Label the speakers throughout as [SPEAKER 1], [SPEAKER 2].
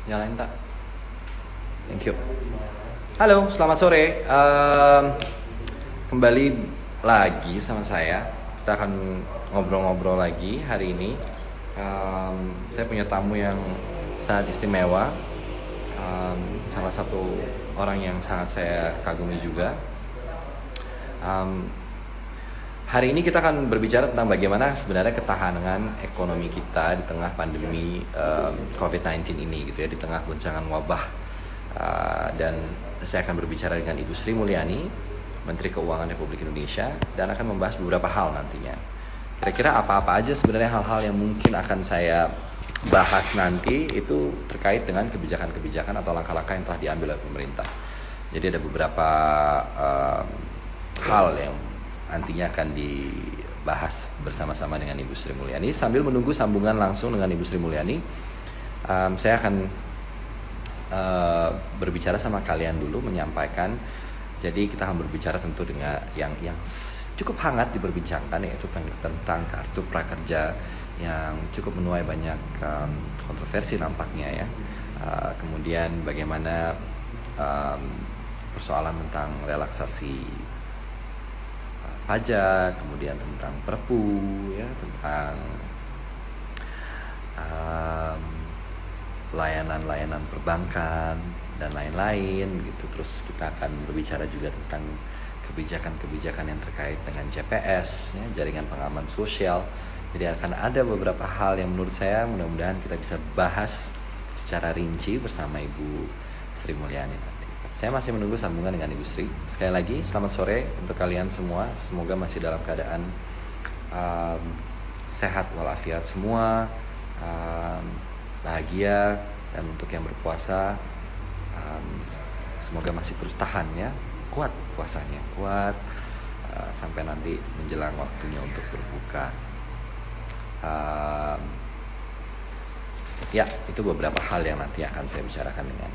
[SPEAKER 1] Nyalain tak? Thank you. Halo, selamat sore. Kembali lagi sama saya. Kita akan ngobrol-ngobrol lagi hari ini. Saya punya tamu yang sangat istimewa. Salah satu orang yang sangat saya kagumi juga. Hari ini kita akan berbicara tentang bagaimana sebenarnya ketahanan ekonomi kita di tengah pandemi COVID-19 ini, gitu ya, di tengah goncangan wabah. Dan saya akan berbicara dengan Ibu Sri Mulyani, Menteri Keuangan Republik Indonesia, dan akan membahas beberapa hal nantinya. Kira-kira apa-apa aja sebenarnya hal-hal yang mungkin akan saya bahas nanti itu terkait dengan kebijakan-kebijakan atau langkah-langkah yang telah diambil oleh pemerintah. Jadi ada beberapa hal yang nantinya akan dibahas bersama-sama dengan Ibu Sri Mulyani. Sambil menunggu sambungan langsung dengan Ibu Sri Mulyani, saya akan berbicara sama kalian dulu, menyampaikan. Jadi kita akan berbicara tentu dengan yang cukup hangat diperbincangkan, yaitu tentang kartu prakerja yang cukup menuai banyak kontroversi nampaknya ya. Kemudian bagaimana persoalan tentang relaksasi pajak, kemudian tentang perpu, ya, tentang layanan-layanan perbankan dan lain-lain gitu. Terus kita akan berbicara juga tentang kebijakan-kebijakan yang terkait dengan JPS, ya, jaringan pengaman sosial. Jadi akan ada beberapa hal yang menurut saya mudah-mudahan kita bisa bahas secara rinci bersama Ibu Sri Mulyani nanti. Saya masih menunggu sambungan dengan Ibu Sri. Sekali lagi selamat sore untuk kalian semua. Semoga masih dalam keadaan sehat walafiat semua, bahagia. Dan untuk yang berpuasa, semoga masih terus tahan ya, kuat puasanya, kuat sampai nanti menjelang waktunya untuk berbuka. Ya, itu beberapa hal yang nanti akan saya bicarakan dengan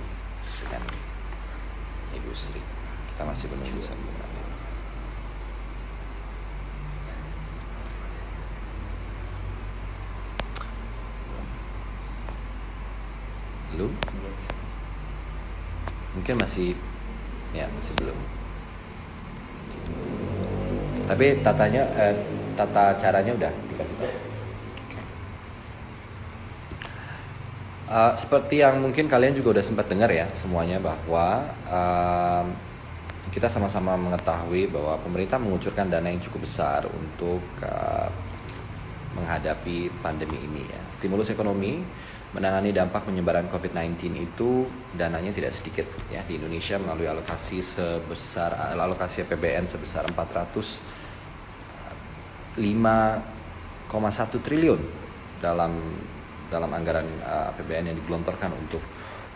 [SPEAKER 1] Ibu Sri. Kita masih menunggu sambungan. Belum? Mungkin masih belum. Tapi tata caranya udah dikasih tahu. Seperti yang mungkin kalian juga udah sempat dengar ya semuanya, bahwa kita sama-sama mengetahui bahwa pemerintah mengucurkan dana yang cukup besar untuk menghadapi pandemi ini ya. Stimulus ekonomi menangani dampak penyebaran COVID-19 itu dananya tidak sedikit ya di Indonesia, melalui alokasi APBN sebesar 405,1 triliun dalam anggaran APBN yang digelontorkan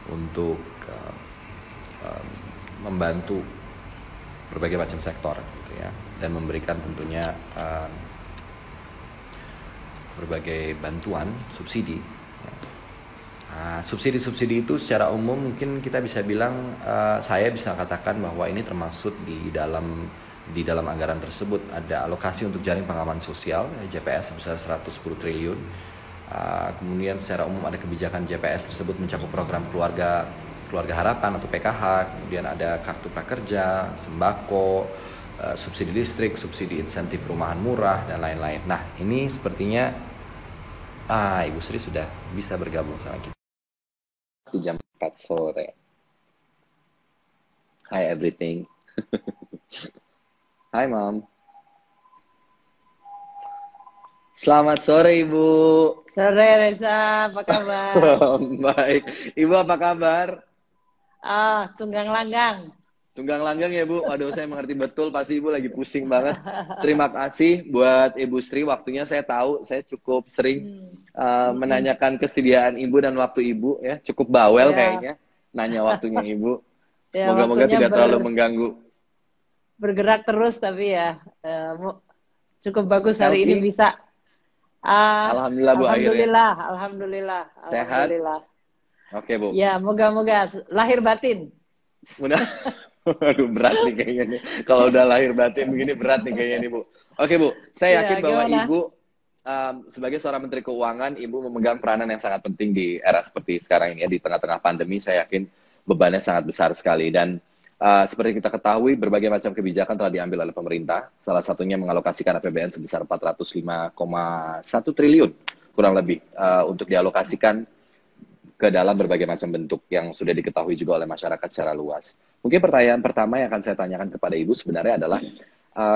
[SPEAKER 1] untuk membantu berbagai macam sektor gitu ya, dan memberikan tentunya berbagai bantuan subsidi. Subsidi-subsidi itu secara umum mungkin kita bisa bilang, saya bisa katakan bahwa ini termasuk di dalam anggaran tersebut ada alokasi untuk jaring pengaman sosial JPS sebesar 110 triliun. Kemudian secara umum ada kebijakan JPS tersebut mencakup program keluarga harapan atau PKH, kemudian ada kartu prakerja, sembako, subsidi listrik, subsidi insentif perumahan murah, dan lain-lain. Nah, ini sepertinya Ibu Sri sudah bisa bergabung sama kita di jam 4 sore. Hi everything. Hai Mom. Selamat sore Ibu.
[SPEAKER 2] Sore Reza, apa kabar?
[SPEAKER 1] Baik. Ibu apa kabar?
[SPEAKER 2] Tunggang langgang.
[SPEAKER 1] Tunggang langgang ya Bu. Waduh, saya mengerti betul, pasti Ibu lagi pusing banget. Terima kasih buat Ibu Sri, waktunya saya tahu saya cukup sering menanyakan kesediaan Ibu dan waktu Ibu ya. Cukup bawel
[SPEAKER 2] Ya,
[SPEAKER 1] kayaknya nanya waktunya Ibu.
[SPEAKER 2] ya
[SPEAKER 1] Moga-moga
[SPEAKER 2] waktunya
[SPEAKER 1] tidak terlalu mengganggu.
[SPEAKER 2] bergerak terus tapi ya cukup bagus hari ini
[SPEAKER 1] Healthy?
[SPEAKER 2] bisa.
[SPEAKER 1] Alhamdulillah Bu, akhirnya.
[SPEAKER 2] Alhamdulillah, alhamdulillah,
[SPEAKER 1] Sehat?
[SPEAKER 2] alhamdulillah.
[SPEAKER 1] Oke Bu.
[SPEAKER 2] Ya, moga-moga lahir batin.
[SPEAKER 1] Mudah. Aduh, berat nih kayaknya nih. Kalau udah lahir batin begini berat nih kayaknya nih Bu. Oke Bu, saya yakin
[SPEAKER 2] Ya,
[SPEAKER 1] bahwa
[SPEAKER 2] gimana?
[SPEAKER 1] Ibu
[SPEAKER 3] sebagai seorang Menteri Keuangan, Ibu memegang peranan yang sangat penting di era seperti sekarang ini ya. Di tengah-tengah pandemi, saya yakin bebannya sangat besar sekali. Dan seperti kita ketahui, berbagai macam kebijakan telah diambil oleh pemerintah. Salah satunya mengalokasikan APBN sebesar 405,1 triliun, kurang lebih, untuk dialokasikan ke dalam berbagai macam bentuk yang sudah diketahui juga oleh masyarakat secara luas. Mungkin pertanyaan pertama yang akan saya tanyakan kepada Ibu sebenarnya adalah,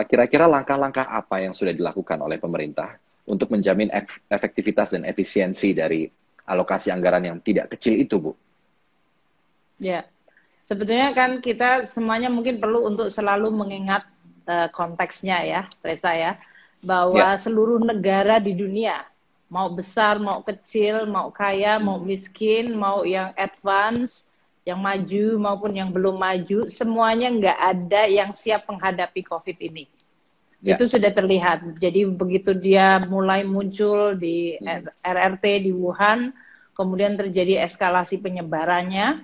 [SPEAKER 3] kira-kira langkah-langkah apa yang sudah dilakukan oleh pemerintah untuk menjamin efektivitas dan efisiensi dari alokasi anggaran yang tidak kecil itu, Bu?
[SPEAKER 2] Ya, sebetulnya kan kita semuanya mungkin perlu untuk selalu mengingat konteksnya ya, Reza ya, bahwa seluruh negara di dunia, mau besar, mau kecil, mau kaya, mau miskin, mau yang advance, yang maju maupun yang belum maju, semuanya nggak ada yang siap menghadapi COVID ini. Itu sudah terlihat. Jadi begitu dia mulai muncul di RRT di Wuhan, kemudian terjadi eskalasi penyebarannya.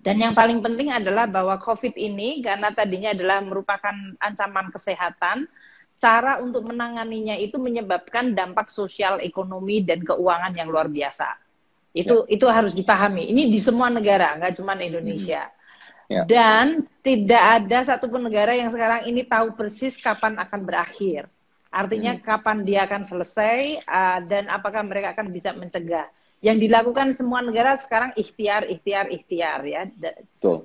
[SPEAKER 2] Dan yang paling penting adalah bahwa COVID ini, karena tadinya adalah merupakan ancaman kesehatan, cara untuk menanganinya itu menyebabkan dampak sosial, ekonomi, dan keuangan yang luar biasa. Itu harus dipahami. Ini di semua negara, nggak cuma Indonesia. Dan tidak ada satupun negara yang sekarang ini tahu persis kapan akan berakhir. Artinya kapan dia akan selesai dan apakah mereka akan bisa mencegah. Yang dilakukan semua negara sekarang ikhtiar ya.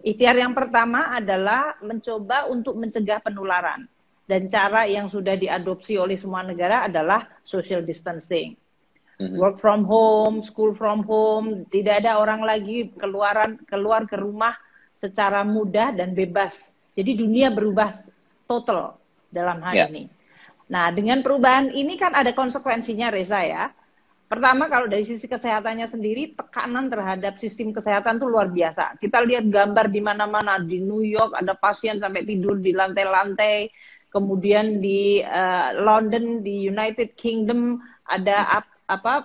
[SPEAKER 2] Ikhtiar yang pertama adalah mencoba untuk mencegah penularan. Dan cara yang sudah diadopsi oleh semua negara adalah social distancing. Work from home, school from home, tidak ada orang lagi keluar ke rumah secara mudah dan bebas. Jadi dunia berubah total dalam hal ini. Nah, dengan perubahan ini kan ada konsekuensinya, Reza ya. Pertama, kalau dari sisi kesehatannya sendiri, tekanan terhadap sistem kesehatan itu luar biasa. Kita lihat gambar di mana-mana, di New York ada pasien sampai tidur di lantai-lantai, kemudian di London, di United Kingdom ada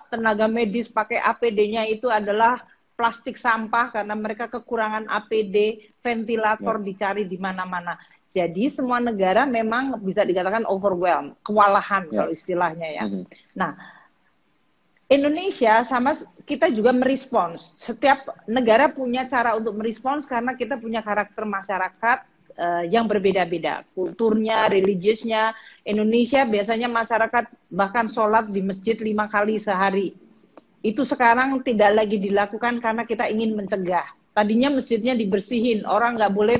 [SPEAKER 2] tenaga medis pakai APD-nya itu adalah plastik sampah karena mereka kekurangan APD, ventilator dicari di mana-mana. Jadi semua negara memang bisa dikatakan overwhelmed, kewalahan kalau istilahnya ya. Nah, Indonesia sama kita juga merespons. Setiap negara punya cara untuk merespons karena kita punya karakter masyarakat yang berbeda-beda. Kulturnya, religiusnya. Indonesia biasanya masyarakat bahkan sholat di masjid 5 kali sehari. Itu sekarang tidak lagi dilakukan karena kita ingin mencegah. Tadinya masjidnya dibersihin, orang nggak boleh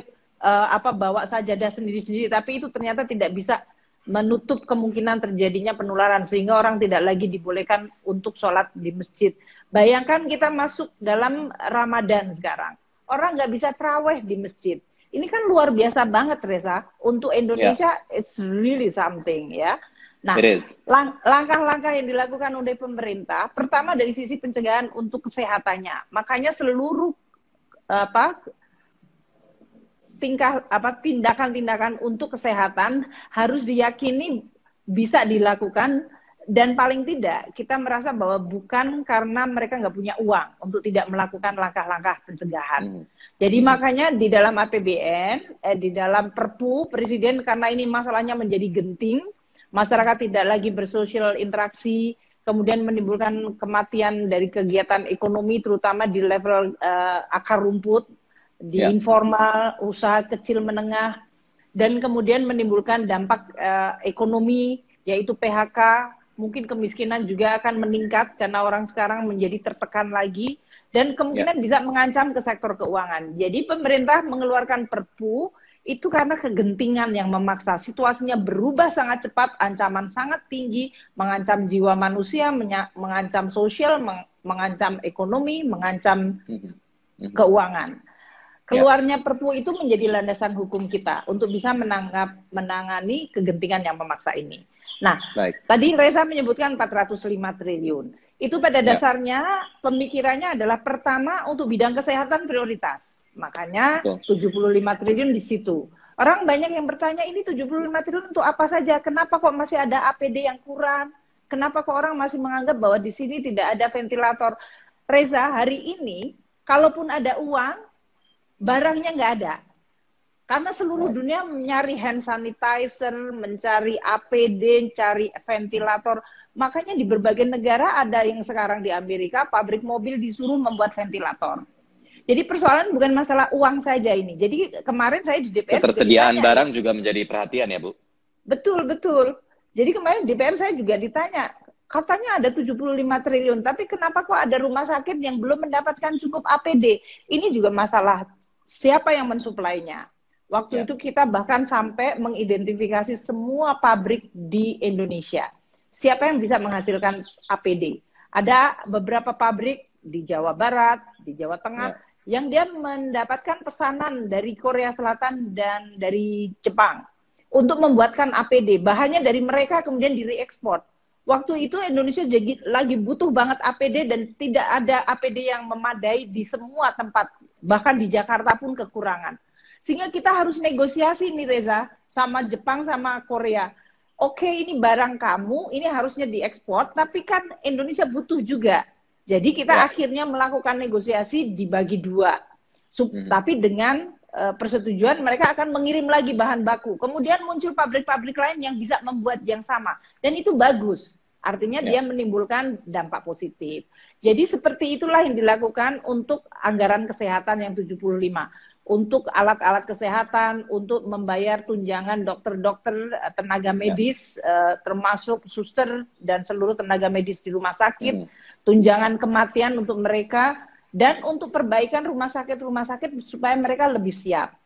[SPEAKER 2] bawa sajadah sendiri-sendiri, tapi itu ternyata tidak bisa menutup kemungkinan terjadinya penularan sehingga orang tidak lagi dibolehkan untuk sholat di masjid. Bayangkan kita masuk dalam Ramadan sekarang, orang nggak bisa taraweh di masjid. Ini kan luar biasa banget, Reza. Untuk Indonesia, it's really something ya. Nah, langkah-langkah yang dilakukan oleh pemerintah, pertama dari sisi pencegahan untuk kesehatannya. Makanya seluruh tindakan-tindakan untuk kesehatan harus diyakini bisa dilakukan dan paling tidak kita merasa bahwa bukan karena mereka nggak punya uang untuk tidak melakukan langkah-langkah pencegahan. Jadi makanya di dalam APBN, di dalam Perpu Presiden karena ini masalahnya menjadi genting, masyarakat tidak lagi bersosial interaksi, kemudian menimbulkan kematian dari kegiatan ekonomi, terutama di level akar rumput, di informal, usaha kecil menengah, dan kemudian menimbulkan dampak ekonomi, yaitu PHK, mungkin kemiskinan juga akan meningkat karena orang sekarang menjadi tertekan lagi, dan kemungkinan bisa mengancam ke sektor keuangan. Jadi pemerintah mengeluarkan Perpu, itu karena kegentingan yang memaksa. Situasinya berubah sangat cepat, ancaman sangat tinggi, mengancam jiwa manusia, mengancam sosial, mengancam ekonomi, mengancam keuangan. Keluarnya Perpu itu menjadi landasan hukum kita untuk bisa menangani kegentingan yang memaksa ini. Nah, tadi Reza menyebutkan 405 triliun. Itu pada dasarnya pemikirannya adalah pertama untuk bidang kesehatan prioritas. Makanya 75 triliun di situ. Orang banyak yang bertanya ini 75 triliun untuk apa saja? Kenapa kok masih ada APD yang kurang? Kenapa kok orang masih menganggap bahwa di sini tidak ada ventilator? Reza, hari ini kalaupun ada uang, barangnya nggak ada. Karena seluruh dunia mencari hand sanitizer, mencari APD, mencari ventilator, Makanya di berbagai negara ada yang sekarang di Amerika, pabrik mobil disuruh membuat ventilator. Jadi persoalan bukan masalah uang saja ini. Jadi kemarin saya di DPR
[SPEAKER 3] Ketersediaan
[SPEAKER 2] juga ditanya,
[SPEAKER 3] barang juga menjadi perhatian ya, Bu?
[SPEAKER 2] betul, betul. Jadi kemarin di DPR saya juga ditanya, katanya ada 75 triliun, tapi kenapa kok ada rumah sakit yang belum mendapatkan cukup APD? Ini juga masalah siapa yang mensuplainya. Waktu itu kita bahkan sampai mengidentifikasi semua pabrik di Indonesia. Siapa yang bisa menghasilkan APD? Ada beberapa pabrik di Jawa Barat, di Jawa Tengah, yang dia mendapatkan pesanan dari Korea Selatan dan dari Jepang untuk membuatkan APD. Bahannya dari mereka kemudian direekspor. Waktu itu Indonesia jadi lagi butuh banget APD dan tidak ada APD yang memadai di semua tempat. Bahkan di Jakarta pun kekurangan. Sehingga kita harus negosiasi nih Reza, sama Jepang sama Korea. Oke, ini barang kamu, ini harusnya diekspor, tapi kan Indonesia butuh juga. Jadi kita akhirnya melakukan negosiasi dibagi dua. Tapi dengan persetujuan mereka akan mengirim lagi bahan baku. Kemudian muncul pabrik-pabrik lain yang bisa membuat yang sama. Dan itu bagus. Artinya dia menimbulkan dampak positif. Jadi seperti itulah yang dilakukan untuk anggaran kesehatan yang 75. Untuk alat-alat kesehatan, untuk membayar tunjangan dokter-dokter, tenaga medis, termasuk suster dan seluruh tenaga medis di rumah sakit, tunjangan kematian untuk mereka, dan untuk perbaikan rumah sakit supaya mereka lebih siap.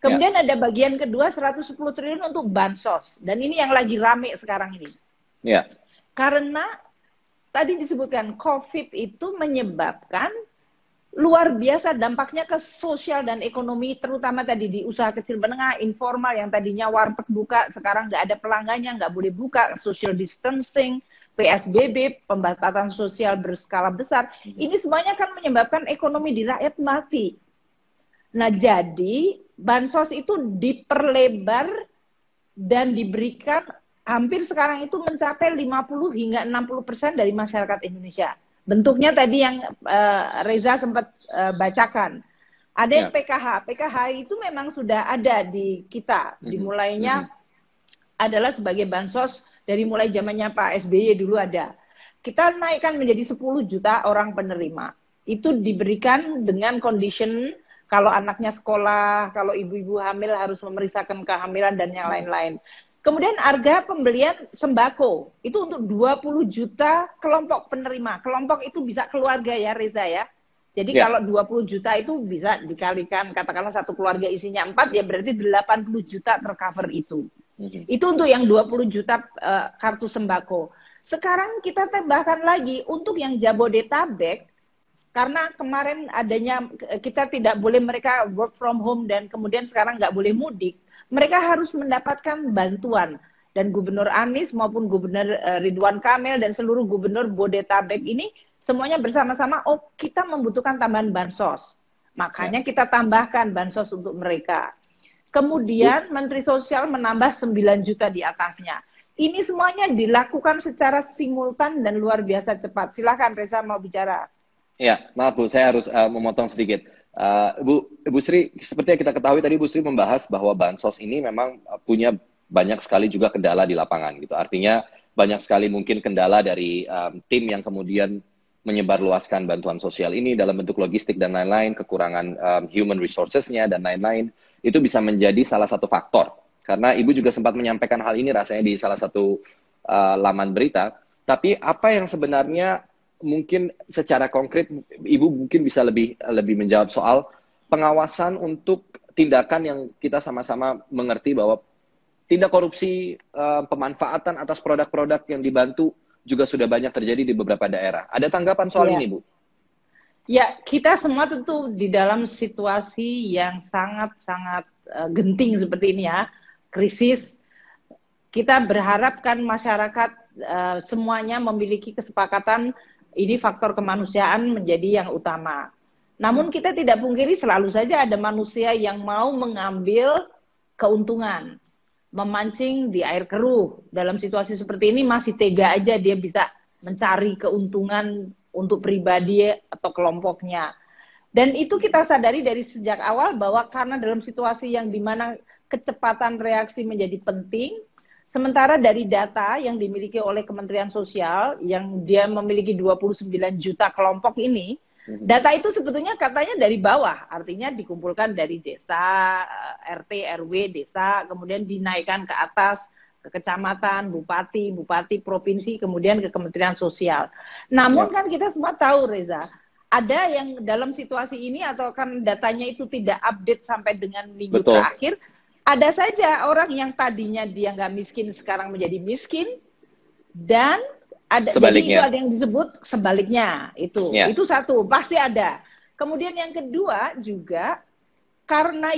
[SPEAKER 2] Kemudian ada bagian kedua 110 triliun untuk bansos, dan ini yang lagi rame sekarang ini. Karena tadi disebutkan COVID itu menyebabkan luar biasa dampaknya ke sosial dan ekonomi, terutama tadi di usaha kecil menengah, informal yang tadinya warteg buka, sekarang nggak ada pelanggannya, nggak boleh buka, social distancing, PSBB, pembatasan sosial berskala besar. Ini semuanya kan menyebabkan ekonomi di rakyat mati. Nah, jadi bansos itu diperlebar dan diberikan hampir sekarang itu mencapai 50 hingga 60% dari masyarakat Indonesia. Bentuknya tadi yang Reza sempat bacakan. Ada yang PKH. PKH itu memang sudah ada di kita. Dimulainya adalah sebagai bansos dari mulai zamannya Pak SBY dulu ada. Kita naikkan menjadi 10 juta orang penerima. Itu diberikan dengan condition kalau anaknya sekolah, kalau ibu-ibu hamil harus memeriksakan kehamilan dan yang lain-lain. Kemudian harga pembelian sembako, itu untuk 20 juta kelompok penerima. Kelompok itu bisa keluarga ya Reza ya. Jadi kalau 20 juta itu bisa dikalikan, katakanlah satu keluarga isinya 4, ya berarti 80 juta tercover itu. Itu untuk yang 20 juta kartu sembako. Sekarang kita tambahkan lagi untuk yang Jabodetabek, karena kemarin adanya, kita tidak boleh mereka work from home dan kemudian sekarang nggak boleh mudik. Mereka harus mendapatkan bantuan. Dan Gubernur Anies maupun Gubernur Ridwan Kamil dan seluruh gubernur Bodetabek ini semuanya bersama-sama, oh kita membutuhkan tambahan bansos. Makanya kita tambahkan bansos untuk mereka. Kemudian Menteri Sosial menambah 9 juta di atasnya. Ini semuanya dilakukan secara simultan dan luar biasa cepat. Silakan Reza mau bicara.
[SPEAKER 3] Ya, maaf Bu, saya harus memotong sedikit. Bu Sri, seperti yang kita ketahui tadi Bu Sri membahas bahwa bansos ini memang punya banyak sekali juga kendala di lapangan gitu. Artinya banyak sekali mungkin kendala dari tim yang kemudian menyebarluaskan bantuan sosial ini dalam bentuk logistik dan lain-lain, kekurangan human resources-nya dan lain-lain. Itu bisa menjadi salah satu faktor. Karena Ibu juga sempat menyampaikan hal ini rasanya di salah satu laman berita. Tapi apa yang sebenarnya mungkin secara konkret Ibu mungkin bisa lebih menjawab soal pengawasan untuk tindakan yang kita sama-sama mengerti bahwa tindak korupsi pemanfaatan atas produk-produk yang dibantu juga sudah banyak terjadi di beberapa daerah. Ada tanggapan soal ini, Bu?
[SPEAKER 2] Ya, kita semua tentu di dalam situasi yang sangat-sangat genting seperti ini ya, krisis. Kita berharapkan masyarakat semuanya memiliki kesepakatan. Ini faktor kemanusiaan menjadi yang utama. Namun kita tidak pungkiri selalu saja ada manusia yang mau mengambil keuntungan. Memancing di air keruh. Dalam situasi seperti ini masih tega aja dia bisa mencari keuntungan untuk pribadi atau kelompoknya. Dan itu kita sadari dari sejak awal bahwa karena dalam situasi yang dimana kecepatan reaksi menjadi penting, Sementara dari data yang dimiliki oleh Kementerian Sosial, yang dia memiliki 29 juta kelompok ini, data itu sebetulnya katanya dari bawah, artinya dikumpulkan dari desa, RT, RW, desa, kemudian dinaikkan ke atas, ke kecamatan, bupati, provinsi, kemudian ke Kementerian Sosial. Namun kan kita semua tahu, Reza, ada yang dalam situasi ini atau kan datanya itu tidak update sampai dengan minggu terakhir, ada saja orang yang tadinya dia nggak miskin sekarang menjadi miskin, dan ada jadi itu ada yang disebut sebaliknya itu satu pasti ada. Kemudian yang kedua juga karena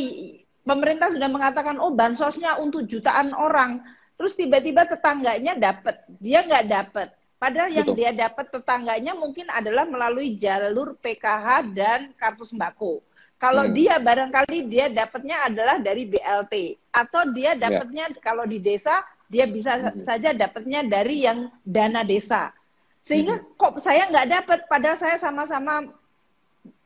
[SPEAKER 2] pemerintah sudah mengatakan oh bansosnya untuk jutaan orang, terus tiba-tiba tetangganya dapat, dia nggak dapat. Padahal yang dia dapat tetangganya mungkin adalah melalui jalur PKH dan kartu sembako. Kalau dia barangkali dia dapatnya adalah dari BLT atau dia dapatnya kalau di desa dia bisa saja dapatnya dari yang dana desa. Sehingga kok saya nggak dapat padahal saya sama-sama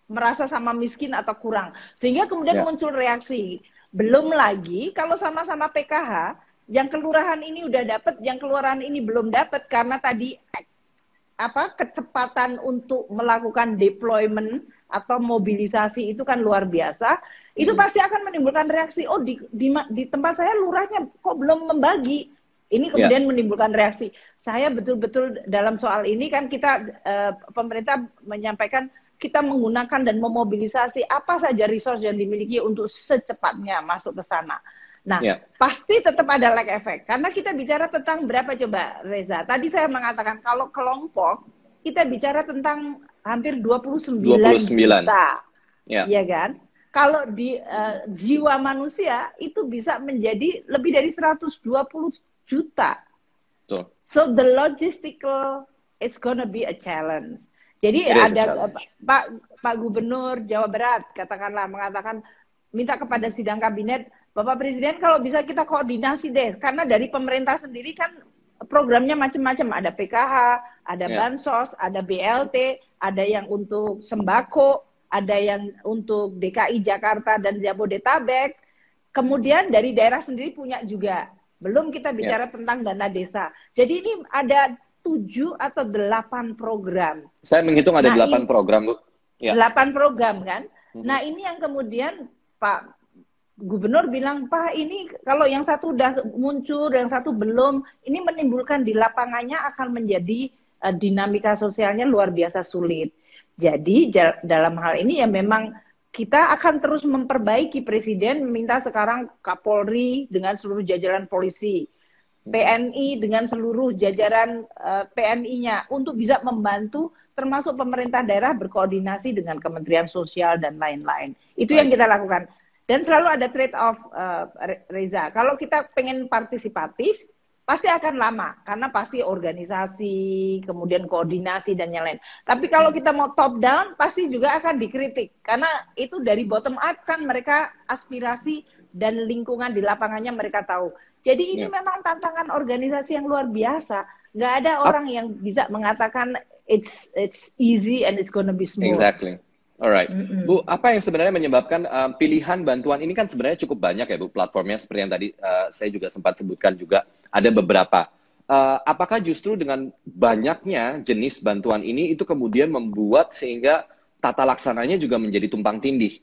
[SPEAKER 2] merasa sama miskin atau kurang. Sehingga kemudian muncul reaksi. Belum lagi kalau sama-sama PKH, yang kelurahan ini udah dapat, yang kelurahan ini belum dapat karena tadi kecepatan untuk melakukan deployment atau mobilisasi itu kan luar biasa, itu pasti akan menimbulkan reaksi, oh di tempat saya lurahnya kok belum membagi. Ini kemudian menimbulkan reaksi. Saya betul-betul dalam soal ini kan kita, pemerintah menyampaikan kita menggunakan dan memobilisasi apa saja resource yang dimiliki untuk secepatnya masuk ke sana. Nah, pasti tetap ada lag effect. Karena kita bicara tentang berapa coba, Reza? Tadi saya mengatakan kalau kelompok, kita bicara tentang hampir 29 juta. Iya kan? Kalau di jiwa manusia, itu bisa menjadi lebih dari 120 juta. So, the logistical is gonna be a challenge. Jadi ada Pak Gubernur Jawa Barat, katakanlah, mengatakan, minta kepada sidang kabinet, Bapak Presiden kalau bisa kita koordinasi deh, karena dari pemerintah sendiri kan programnya macam-macam, ada PKH, ada bansos, ada BLT, ada yang untuk sembako, ada yang untuk DKI Jakarta dan Jabodetabek, kemudian dari daerah sendiri punya juga, belum kita bicara tentang dana desa. Jadi ini ada 7 atau 8 program.
[SPEAKER 3] Saya menghitung ada 8 program, Bu.
[SPEAKER 2] 8 program kan. Nah ini yang kemudian Pak Gubernur bilang, Pak ini kalau yang satu udah muncul, yang satu belum, ini menimbulkan di lapangannya akan menjadi dinamika sosialnya luar biasa sulit. Jadi dalam hal ini ya memang kita akan terus memperbaiki. Presiden meminta sekarang Kapolri dengan seluruh jajaran polisi, TNI dengan seluruh jajaran TNI-nya untuk bisa membantu termasuk pemerintah daerah berkoordinasi dengan Kementerian Sosial dan lain-lain. Itu yang kita lakukan. Dan selalu ada trade-off, Reza. Kalau kita pengen partisipatif, pasti akan lama. Karena pasti organisasi, kemudian koordinasi, dan yang lain. Tapi kalau kita mau top-down, pasti juga akan dikritik. Karena itu dari bottom-up kan mereka aspirasi dan lingkungan di lapangannya mereka tahu. Jadi ini memang tantangan organisasi yang luar biasa. Nggak ada orang yang bisa mengatakan it's easy and it's gonna be smooth.
[SPEAKER 3] Exactly. Alright, Bu, apa yang sebenarnya menyebabkan pilihan bantuan ini kan sebenarnya cukup banyak ya Bu, platformnya seperti yang tadi saya juga sempat sebutkan juga ada beberapa. Apakah justru dengan banyaknya jenis bantuan ini itu kemudian membuat sehingga tata laksananya juga menjadi tumpang tindih?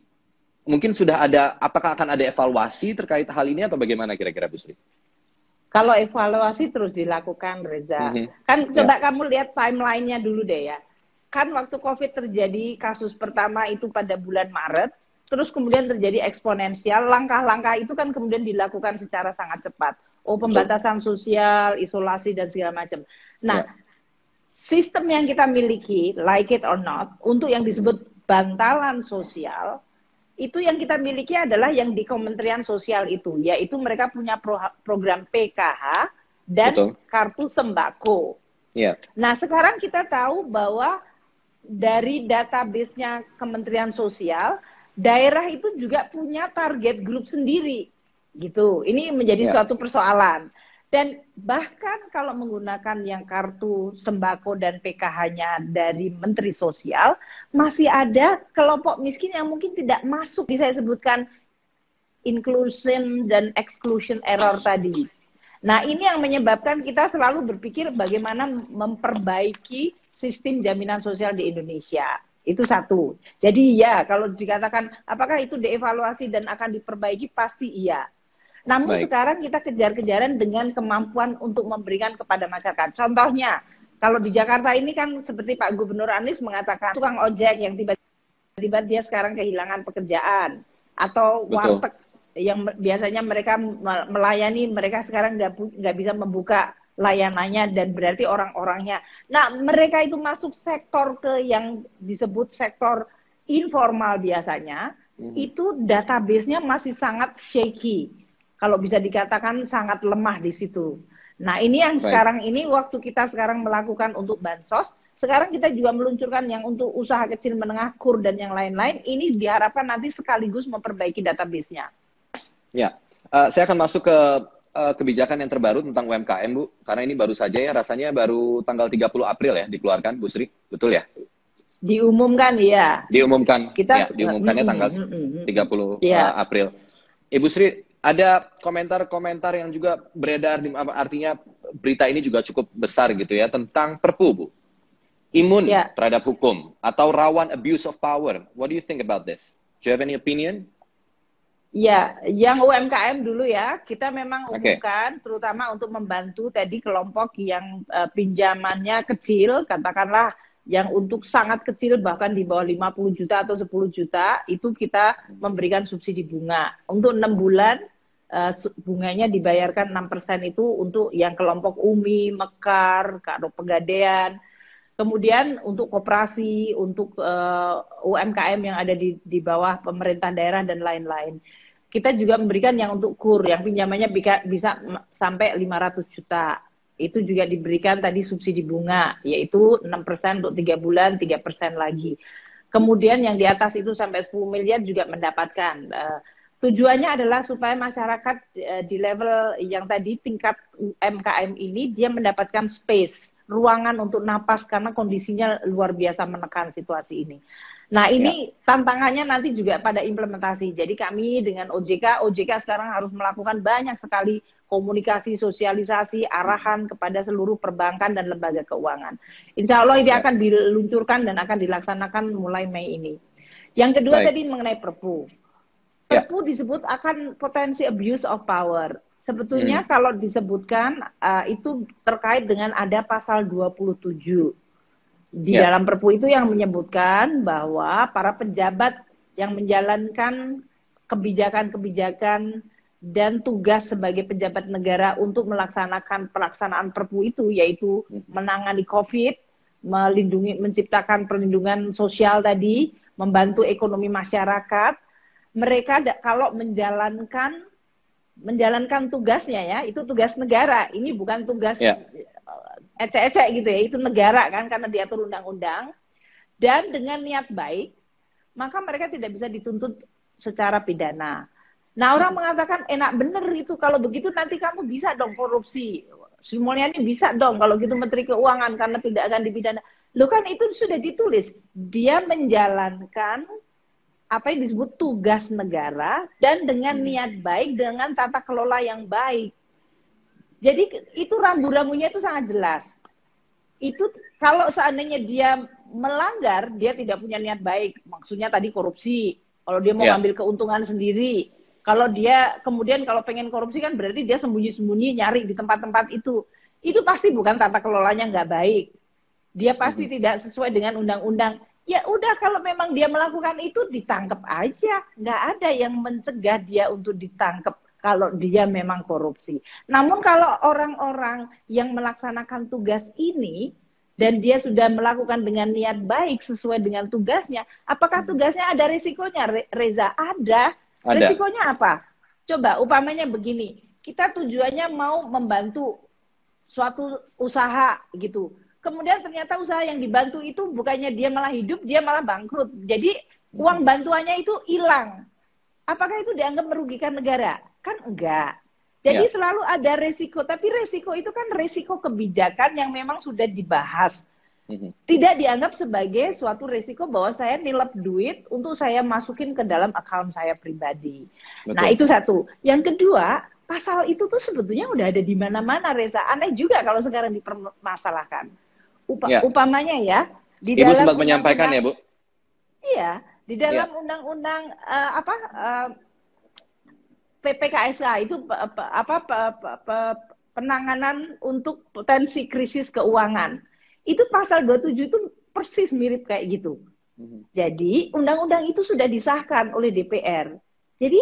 [SPEAKER 3] Mungkin sudah ada, apakah akan ada evaluasi terkait hal ini atau bagaimana kira-kira Bu Sri?
[SPEAKER 2] Kalau evaluasi terus dilakukan, Reza. Kan coba kamu lihat timeline-nya dulu deh ya. Kan waktu COVID terjadi kasus pertama itu pada bulan Maret, terus kemudian terjadi eksponensial, langkah-langkah itu kan kemudian dilakukan secara sangat cepat. Oh, pembatasan sosial, isolasi, dan segala macam. Nah, sistem yang kita miliki, like it or not, untuk yang disebut bantalan sosial, itu yang kita miliki adalah yang di Kementerian Sosial itu, yaitu mereka punya program PKH dan kartu sembako. Nah, sekarang kita tahu bahwa dari database-nya Kementerian Sosial, daerah itu juga punya target grup sendiri, gitu. Ini menjadi suatu persoalan. Dan bahkan kalau menggunakan yang kartu sembako dan PKH-nya dari Menteri Sosial, masih ada kelompok miskin yang mungkin tidak masuk, saya sebutkan inclusion dan exclusion error tadi. Nah, ini yang menyebabkan kita selalu berpikir bagaimana memperbaiki sistem jaminan sosial di Indonesia. Itu satu. Jadi ya, kalau dikatakan apakah itu dievaluasi dan akan diperbaiki, pasti iya. Namun sekarang kita kejar-kejaran dengan kemampuan untuk memberikan kepada masyarakat. Contohnya, kalau di Jakarta ini kan seperti Pak Gubernur Anies mengatakan, tukang ojek yang tiba-tiba dia sekarang kehilangan pekerjaan, atau warteg yang biasanya mereka melayani, mereka sekarang nggak bisa membuka layanannya dan berarti orang-orangnya. Nah, mereka itu masuk sektor ke yang disebut sektor informal biasanya, itu database-nya masih sangat shaky. Kalau bisa dikatakan sangat lemah di situ. Nah, ini yang sekarang ini waktu kita sekarang melakukan untuk bansos, sekarang kita juga meluncurkan yang untuk usaha kecil menengah, KUR dan yang lain-lain, ini diharapkan nanti sekaligus memperbaiki database-nya.
[SPEAKER 3] Ya, saya akan masuk ke kebijakan yang terbaru tentang UMKM, Bu. Karena ini baru saja ya, rasanya baru tanggal 30 April ya dikeluarkan, Bu Sri. Betul ya?
[SPEAKER 2] Diumumkan, ya.
[SPEAKER 3] Diumumkan, ya, diumumkannya tanggal 30 April. Ibu Sri, ada komentar-komentar yang juga beredar, artinya berita ini juga cukup besar gitu ya, tentang Perpu, Bu. Imun terhadap hukum, atau rawan abuse of power. What do you think about this? Do you have any opinion?
[SPEAKER 2] Ya, yang UMKM dulu ya, kita memang umumkan, terutama untuk membantu tadi kelompok yang pinjamannya kecil, katakanlah yang untuk sangat kecil, bahkan di bawah 50 juta atau 10 juta, itu kita memberikan subsidi bunga. Untuk 6 bulan, bunganya dibayarkan 6% itu untuk yang kelompok UMI, Mekar, Kado Pegadaian. Kemudian untuk koperasi, untuk UMKM yang ada di bawah pemerintah daerah dan lain-lain. Kita juga memberikan yang untuk KUR, yang pinjamannya bisa sampai 500 juta. Itu juga diberikan tadi subsidi bunga, yaitu 6% untuk 3 bulan, 3% lagi. Kemudian yang di atas itu sampai 10 miliar juga mendapatkan. Tujuannya adalah supaya masyarakat di level yang tadi tingkat UMKM ini, dia mendapatkan space, ruangan untuk napas karena kondisinya luar biasa menekan situasi ini. Nah, ini tantangannya nanti juga pada implementasi. Jadi kami dengan OJK sekarang harus melakukan banyak sekali komunikasi, sosialisasi, arahan kepada seluruh perbankan dan lembaga keuangan. Insya Allah ini akan diluncurkan dan akan dilaksanakan mulai Mei ini. Yang kedua tadi mengenai Perpu. Perpu disebut akan potensi abuse of power. Sebetulnya kalau disebutkan itu terkait dengan ada pasal 27. Di dalam Perpu itu yang menyebutkan bahwa para pejabat yang menjalankan kebijakan-kebijakan dan tugas sebagai pejabat negara untuk melaksanakan pelaksanaan Perpu itu, yaitu menangani COVID, menciptakan perlindungan sosial tadi, membantu ekonomi masyarakat, mereka kalau menjalankan tugasnya ya, itu tugas negara, ini bukan tugas ecek-ecek gitu ya, itu negara kan karena diatur undang-undang, dan dengan niat baik, maka mereka tidak bisa dituntut secara pidana. Nah, orang mengatakan enak bener itu, kalau begitu nanti kamu bisa dong korupsi. Sri Mulyani bisa dong kalau gitu Menteri Keuangan karena tidak akan dipidana. Loh kan itu sudah ditulis, dia menjalankan apa yang disebut tugas negara dan dengan niat baik, dengan tata kelola yang baik. Jadi itu rambu-rambunya itu sangat jelas. Itu kalau seandainya dia melanggar, dia tidak punya niat baik. Maksudnya tadi korupsi. Kalau dia mau ngambil keuntungan sendiri. Kalau dia kemudian kalau pengen korupsi kan berarti dia sembunyi-sembunyi nyari di tempat-tempat itu. Itu pasti bukan tata kelolanya nggak baik. Dia pasti tidak sesuai dengan undang-undang. Ya udah kalau memang dia melakukan itu ditangkap aja. Nggak ada yang mencegah dia untuk ditangkap kalau dia memang korupsi. Namun kalau orang-orang yang melaksanakan tugas ini dan dia sudah melakukan dengan niat baik sesuai dengan tugasnya, apakah tugasnya ada risikonya, Reza? Ada. Risikonya apa? Coba umpamanya begini, kita tujuannya mau membantu suatu usaha gitu. Kemudian ternyata usaha yang dibantu itu bukannya dia malah hidup, dia malah bangkrut. Jadi uang bantuannya itu hilang. Apakah itu dianggap merugikan negara? Kan enggak. Jadi selalu ada resiko, tapi resiko itu kan resiko kebijakan yang memang sudah dibahas. Tidak dianggap sebagai suatu resiko bahwa saya nilep duit untuk saya masukin ke dalam account saya pribadi. Betul. Nah itu satu. Yang kedua, pasal itu tuh sebetulnya udah ada di mana-mana, Reza. Aneh juga kalau sekarang dipermasalahkan. Upamanya ya, di
[SPEAKER 3] Ibu
[SPEAKER 2] dalam
[SPEAKER 3] sempat menyampaikan ya, Bu?
[SPEAKER 2] Iya, di dalam undang-undang PPKSK itu penanganan untuk potensi krisis keuangan. Itu pasal 27 itu persis mirip kayak gitu. Jadi undang-undang itu sudah disahkan oleh DPR. Jadi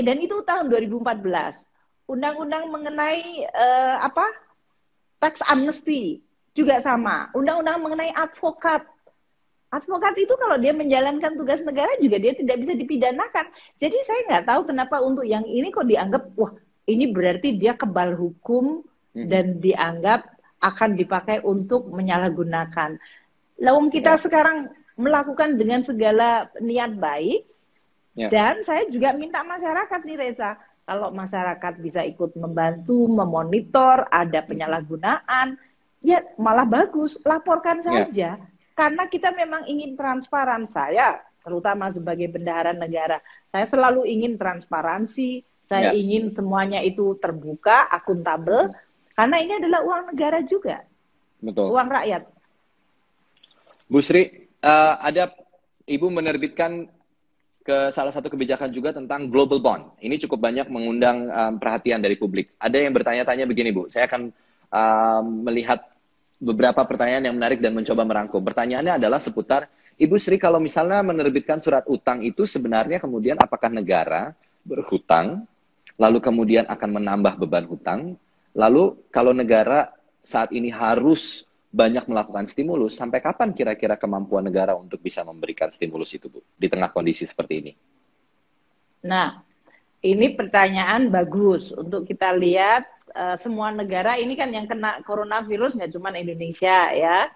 [SPEAKER 2] dan itu tahun 2014. Undang-undang mengenai tax amnesty juga sama. Undang-undang mengenai advokat. Advokat itu kalau dia menjalankan tugas negara juga dia tidak bisa dipidanakan. Jadi saya nggak tahu kenapa untuk yang ini kok dianggap, wah ini berarti dia kebal hukum dan dianggap akan dipakai untuk menyalahgunakan. Lalu kita sekarang melakukan dengan segala niat baik, dan saya juga minta masyarakat nih Reza, kalau masyarakat bisa ikut membantu, memonitor, ada penyalahgunaan, ya malah bagus, laporkan saja. Karena kita memang ingin transparan. Saya, terutama sebagai bendahara negara, saya selalu ingin transparansi, saya ingin semuanya itu terbuka, akuntabel, karena ini adalah uang negara juga.
[SPEAKER 3] Betul.
[SPEAKER 2] Uang rakyat.
[SPEAKER 3] Bu Sri, ada Ibu menerbitkan ke salah satu kebijakan juga tentang global bond. Ini cukup banyak mengundang perhatian dari publik. Ada yang bertanya-tanya begini, Bu. Saya akan melihat beberapa pertanyaan yang menarik dan mencoba merangkum. Pertanyaannya adalah seputar, Ibu Sri kalau misalnya menerbitkan surat utang itu sebenarnya kemudian apakah negara berhutang, lalu kemudian akan menambah beban hutang, lalu kalau negara saat ini harus banyak melakukan stimulus, sampai kapan kira-kira kemampuan negara untuk bisa memberikan stimulus itu, Bu, di tengah kondisi seperti ini?
[SPEAKER 2] Nah, ini pertanyaan bagus untuk kita lihat. Semua negara ini kan yang kena coronavirus nggak cuma Indonesia ya.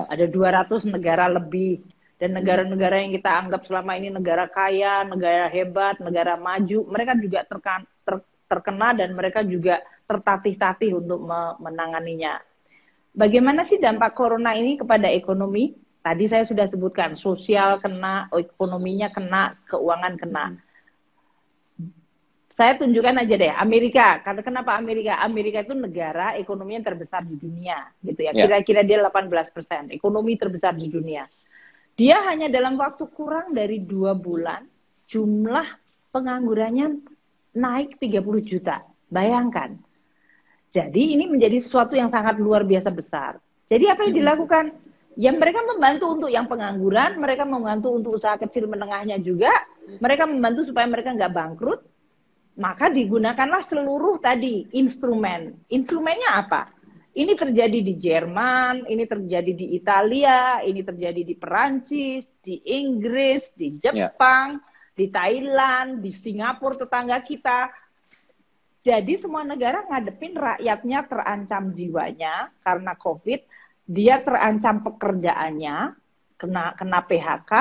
[SPEAKER 2] Ada 200 negara lebih, dan negara-negara yang kita anggap selama ini negara kaya, negara hebat, negara maju, mereka juga terkena dan mereka juga tertatih-tatih untuk menanganinya. Bagaimana sih dampak corona ini kepada ekonomi? Tadi saya sudah sebutkan, sosial kena, ekonominya kena, keuangan kena. Saya tunjukkan aja deh, Amerika. Kenapa Amerika? Amerika itu negara ekonomi yang terbesar di dunia, gitu ya. Kira-kira dia 18%, ekonomi terbesar di dunia. Dia hanya dalam waktu kurang dari 2 bulan, jumlah penganggurannya naik 30 juta. Bayangkan. Jadi ini menjadi sesuatu yang sangat luar biasa besar. Jadi apa yang dilakukan? Ya mereka membantu untuk yang pengangguran, mereka membantu untuk usaha kecil menengahnya juga, mereka membantu supaya mereka nggak bangkrut. Maka digunakanlah seluruh tadi instrumen. Instrumennya apa? Ini terjadi di Jerman, ini terjadi di Italia, ini terjadi di Perancis, di Inggris, di Jepang, di Thailand, di Singapura tetangga kita. Jadi semua negara ngadepin rakyatnya terancam jiwanya karena COVID, dia terancam pekerjaannya, kena PHK,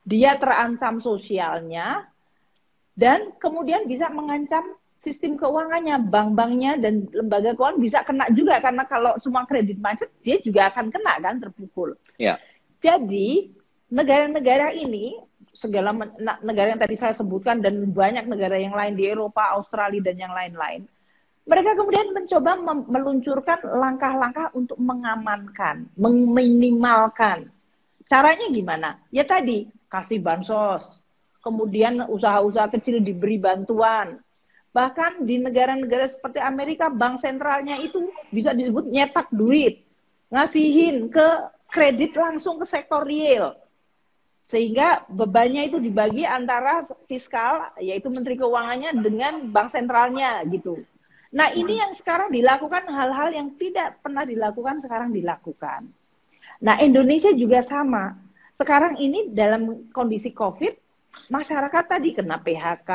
[SPEAKER 2] dia terancam sosialnya, dan kemudian bisa mengancam sistem keuangannya, bank-banknya dan lembaga keuangan bisa kena juga, karena kalau semua kredit macet, dia juga akan kena kan, terpukul. Jadi negara-negara ini, segala negara yang tadi saya sebutkan dan banyak negara yang lain di Eropa, Australia dan yang lain-lain, mereka kemudian mencoba meluncurkan langkah-langkah untuk mengamankan, meminimalkan. Caranya gimana? Ya tadi, kasih bansos. Kemudian usaha-usaha kecil diberi bantuan. Bahkan di negara-negara seperti Amerika, bank sentralnya itu bisa disebut nyetak duit. Ngasihin ke kredit langsung ke sektor real. Sehingga bebannya itu dibagi antara fiskal, yaitu Menteri Keuangannya, dengan bank sentralnya gitu. Nah ini yang sekarang dilakukan, hal-hal yang tidak pernah dilakukan sekarang dilakukan. Nah Indonesia juga sama. Sekarang ini dalam kondisi COVID, masyarakat tadi kena PHK,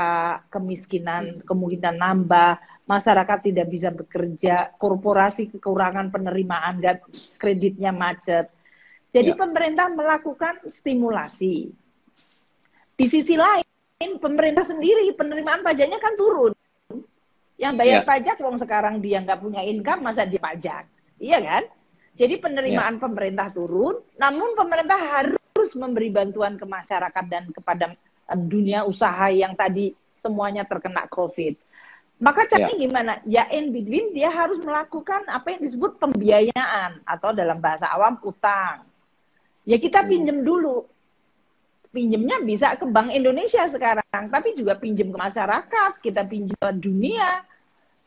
[SPEAKER 2] kemiskinan kemungkinan nambah, masyarakat tidak bisa bekerja, korporasi kekurangan penerimaan dan kreditnya macet. Jadi pemerintah melakukan stimulasi. Di sisi lain, pemerintah sendiri penerimaan pajaknya kan turun. Yang bayar pajak, wong sekarang dia nggak punya income, masa dia pajak? Iya kan? Jadi penerimaan pemerintah turun, namun pemerintah harus memberi bantuan ke masyarakat dan kepada dunia usaha yang tadi semuanya terkena COVID. Maka caranya gimana? Ya in between dia harus melakukan apa yang disebut pembiayaan atau dalam bahasa awam utang. Ya kita pinjem dulu. Pinjemnya bisa ke Bank Indonesia sekarang, tapi juga pinjem ke masyarakat, kita pinjem ke dunia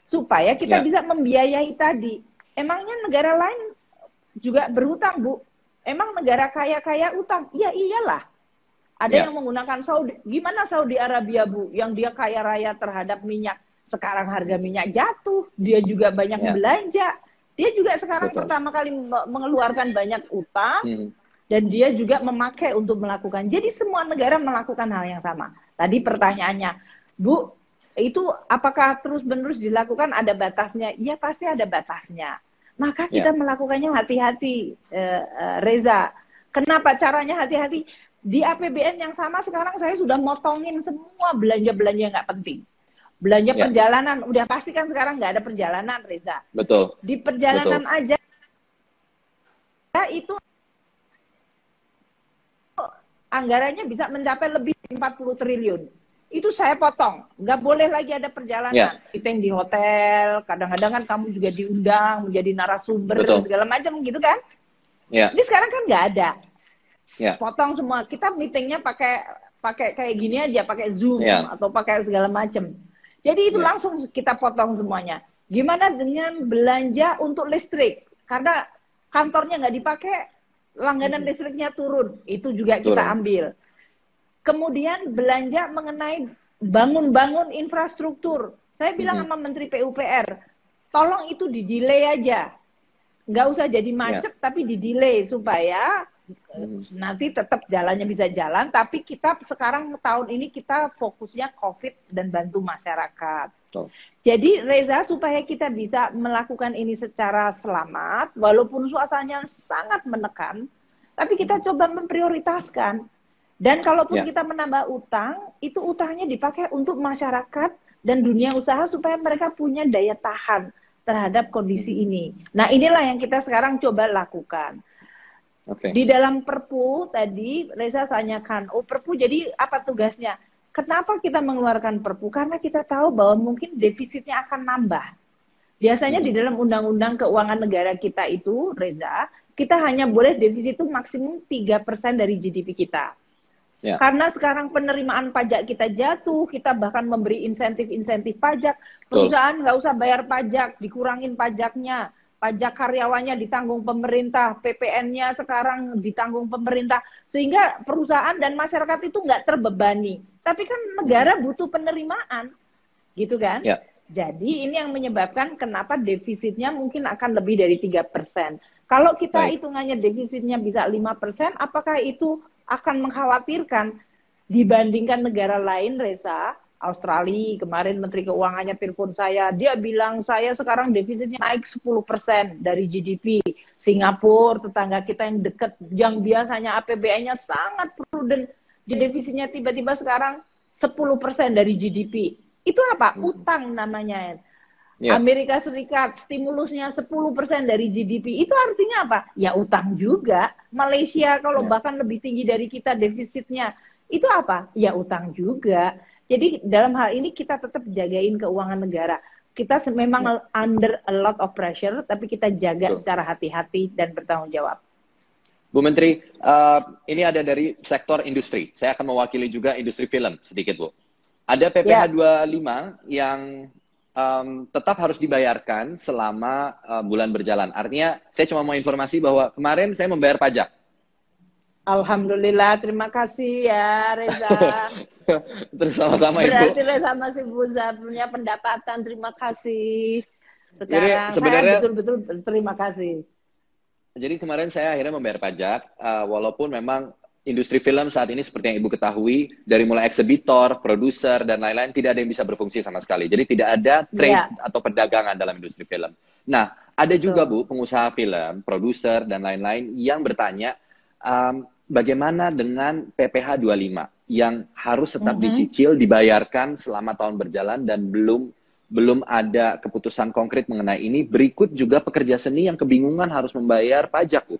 [SPEAKER 2] supaya kita bisa membiayai tadi. Emangnya negara lain juga berhutang, Bu? Emang negara kaya-kaya utang? Iya iyalah. Ada yang menggunakan Saudi. Gimana Saudi Arabia, Bu? Yang dia kaya raya terhadap minyak. Sekarang harga minyak jatuh, dia juga banyak belanja. Dia juga sekarang pertama kali mengeluarkan banyak utang, dan dia juga memakai untuk melakukan. Jadi semua negara melakukan hal yang sama. Tadi pertanyaannya, Bu, itu apakah terus-menerus dilakukan, ada batasnya? Iya pasti ada batasnya. Maka kita melakukannya hati-hati, Reza. Kenapa caranya hati-hati? Di APBN yang sama sekarang saya sudah motongin semua belanja-belanja yang nggak penting. Belanja perjalanan, udah pasti kan sekarang nggak ada perjalanan, Reza.
[SPEAKER 3] Betul.
[SPEAKER 2] Di perjalanan aja itu anggarannya bisa mencapai lebih 40 triliun. Itu saya potong. Nggak boleh lagi ada perjalanan. Meeting di hotel, kadang-kadang kan kamu juga diundang menjadi narasumber, segala macam gitu kan. Ini sekarang kan nggak ada. Potong semua. Kita meetingnya pakai kayak gini aja, pakai Zoom atau pakai segala macam. Jadi itu langsung kita potong semuanya. Gimana dengan belanja untuk listrik? Karena kantornya nggak dipakai, langganan listriknya turun. Itu juga kita ambil. Kemudian belanja mengenai bangun-bangun infrastruktur. Saya bilang sama Menteri PUPR, tolong itu di-delay aja. Nggak usah jadi macet, tapi di-delay supaya nanti tetap jalannya bisa jalan, tapi kita sekarang tahun ini kita fokusnya COVID dan bantu masyarakat. Jadi Reza, supaya kita bisa melakukan ini secara selamat, walaupun suasananya sangat menekan, tapi kita coba memprioritaskan. Dan kalaupun kita menambah utang, itu utangnya dipakai untuk masyarakat dan dunia usaha supaya mereka punya daya tahan terhadap kondisi ini. Nah inilah yang kita sekarang coba lakukan. Di dalam Perpu tadi Reza tanyakan, oh Perpu jadi apa tugasnya? Kenapa kita mengeluarkan Perpu? Karena kita tahu bahwa mungkin defisitnya akan nambah. Biasanya di dalam Undang-Undang Keuangan Negara kita itu, Reza, kita hanya boleh defisit itu maksimum 3% dari GDP kita. Karena sekarang penerimaan pajak kita jatuh, kita bahkan memberi insentif-insentif pajak, perusahaan nggak usah bayar pajak, dikurangin pajaknya. Pajak karyawannya ditanggung pemerintah, PPN-nya sekarang ditanggung pemerintah, sehingga perusahaan dan masyarakat itu nggak terbebani. Tapi kan negara butuh penerimaan, gitu kan? Jadi ini yang menyebabkan kenapa defisitnya mungkin akan lebih dari 3%. Kalau kita hitungannya defisitnya bisa 5%, apakah itu akan mengkhawatirkan dibandingkan negara lain, Reza? Australia, kemarin Menteri Keuangannya telepon saya, dia bilang saya sekarang defisitnya naik 10% dari GDP. Singapura, tetangga kita yang dekat, yang biasanya APBN-nya sangat prudent, di defisitnya tiba-tiba sekarang 10% dari GDP. Itu apa? Utang namanya. Amerika Serikat, stimulusnya 10% dari GDP. Itu artinya apa? Ya utang juga. Malaysia kalau bahkan lebih tinggi dari kita defisitnya, itu apa? Ya utang juga. Jadi dalam hal ini kita tetap jagain keuangan negara. Kita memang under a lot of pressure, tapi kita jaga secara hati-hati dan bertanggung jawab.
[SPEAKER 3] Bu Menteri, ini ada dari sektor industri. Saya akan mewakili juga industri film sedikit, Bu. Ada PPh 25 yang tetap harus dibayarkan selama bulan berjalan. Artinya, saya cuma mau informasi bahwa kemarin saya membayar pajak.
[SPEAKER 2] Alhamdulillah, terima kasih ya Reza.
[SPEAKER 3] Terus sama-sama Ibu.
[SPEAKER 2] Berarti Reza masih punya pendapatan, terima kasih. Sekarang
[SPEAKER 3] jadi, sebenarnya,
[SPEAKER 2] saya betul-betul terima kasih.
[SPEAKER 3] Jadi kemarin saya akhirnya membayar pajak, walaupun memang industri film saat ini seperti yang Ibu ketahui, dari mulai eksibitor, produser, dan lain-lain, tidak ada yang bisa berfungsi sama sekali. Jadi tidak ada trade atau perdagangan dalam industri film. Nah, ada juga Bu, pengusaha film, produser, dan lain-lain yang bertanya, bagaimana dengan PPh 25 yang harus tetap dicicil, dibayarkan selama tahun berjalan dan belum ada keputusan konkret mengenai ini. Berikut juga pekerja seni yang kebingungan harus membayar pajak, Bu.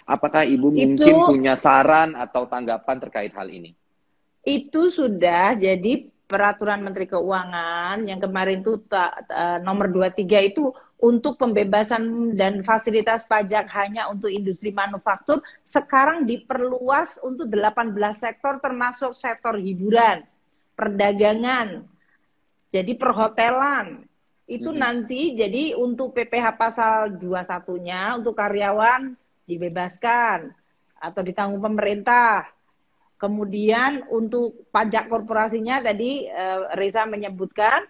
[SPEAKER 3] Apakah Ibu mungkin punya saran atau tanggapan terkait hal ini?
[SPEAKER 2] Itu sudah jadi peraturan Menteri Keuangan yang kemarin itu nomor 23 itu untuk pembebasan dan fasilitas pajak hanya untuk industri manufaktur sekarang diperluas untuk 18 sektor termasuk sektor hiburan, perdagangan, jadi perhotelan. Itu nanti jadi untuk PPh pasal 21-nya untuk karyawan dibebaskan atau ditanggung pemerintah. Kemudian untuk pajak korporasinya tadi Reza menyebutkan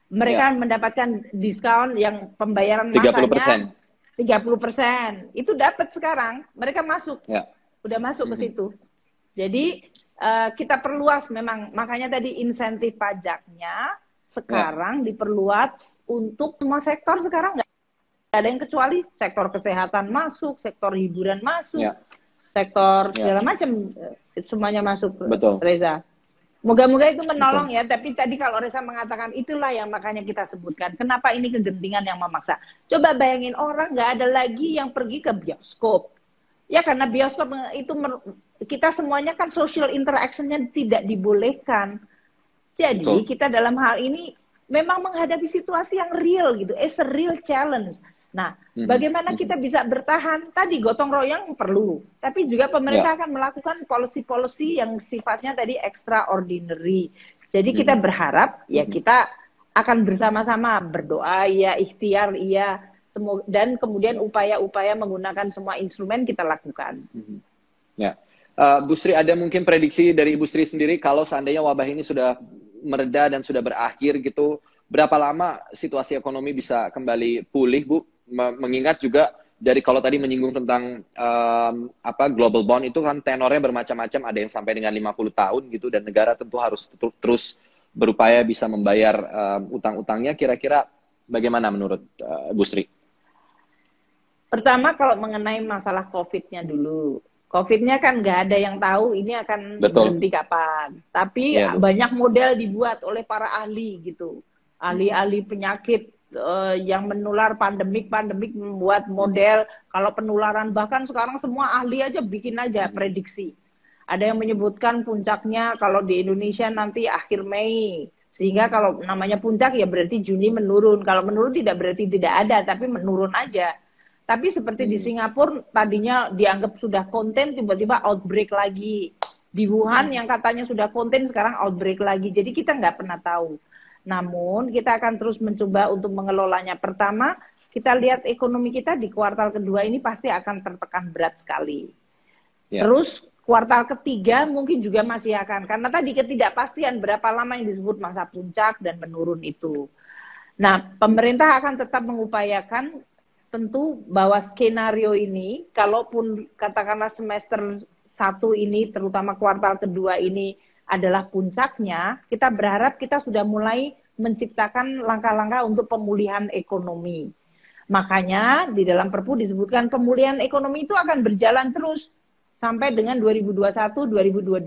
[SPEAKER 2] mereka mendapatkan diskon yang pembayaran masanya 30%. Itu dapat sekarang, mereka masuk. Udah masuk ke situ. Jadi kita perluas memang, makanya tadi insentif pajaknya sekarang diperluas untuk semua sektor sekarang nggak ada yang kecuali sektor kesehatan masuk, sektor hiburan masuk, sektor segala macam semuanya masuk.
[SPEAKER 3] Betul.
[SPEAKER 2] Reza. Moga-moga itu menolong ya, tapi tadi kalau Reza mengatakan itulah yang makanya kita sebutkan. Kenapa ini kegentingan yang memaksa? Coba bayangin orang nggak ada lagi yang pergi ke bioskop. Ya karena bioskop itu kita semuanya kan social interaction-nya tidak dibolehkan. Jadi kita dalam hal ini memang menghadapi situasi yang real gitu, it's a real challenge. Nah, bagaimana kita bisa bertahan? Tadi gotong royong perlu, tapi juga pemerintah akan melakukan policy-policy yang sifatnya tadi extraordinary. Jadi kita berharap ya kita akan bersama-sama berdoa ya, ikhtiar iya, dan kemudian upaya-upaya menggunakan semua instrumen kita lakukan.
[SPEAKER 3] Ya, Bu Sri, ada mungkin prediksi dari Ibu Sri sendiri kalau seandainya wabah ini sudah mereda dan sudah berakhir gitu, berapa lama situasi ekonomi bisa kembali pulih, Bu? Mengingat juga dari kalau tadi menyinggung tentang global bond itu kan tenornya bermacam-macam, ada yang sampai dengan 50 tahun gitu, dan negara tentu harus terus berupaya bisa membayar utang-utangnya. Kira-kira bagaimana menurut Bu Sri?
[SPEAKER 2] Pertama kalau mengenai masalah COVID-nya dulu. COVID-nya kan nggak ada yang tahu ini akan berhenti kapan. Tapi banyak model dibuat oleh para ahli gitu. Ahli-ahli penyakit yang menular pandemik membuat model kalau penularan, bahkan sekarang semua ahli aja bikin aja prediksi. Ada yang menyebutkan puncaknya kalau di Indonesia nanti akhir Mei, sehingga kalau namanya puncak ya berarti Juni menurun. Kalau menurun tidak berarti tidak ada, tapi menurun aja. Tapi seperti di Singapura tadinya dianggap sudah konten, tiba-tiba outbreak lagi. Di Wuhan yang katanya sudah konten sekarang outbreak lagi. Jadi kita nggak pernah tahu. Namun kita akan terus mencoba untuk mengelolanya. Pertama, kita lihat ekonomi kita di kuartal kedua ini pasti akan tertekan berat sekali. Terus kuartal ketiga mungkin juga masih akan. Karena tadi ketidakpastian berapa lama yang disebut masa puncak dan menurun itu. Nah, pemerintah akan tetap mengupayakan tentu bahwa skenario ini, kalaupun katakanlah semester 1 ini, terutama kuartal kedua ini, adalah puncaknya, kita berharap kita sudah mulai menciptakan langkah-langkah untuk pemulihan ekonomi. Makanya di dalam Perpu disebutkan pemulihan ekonomi itu akan berjalan terus sampai dengan 2021-2022.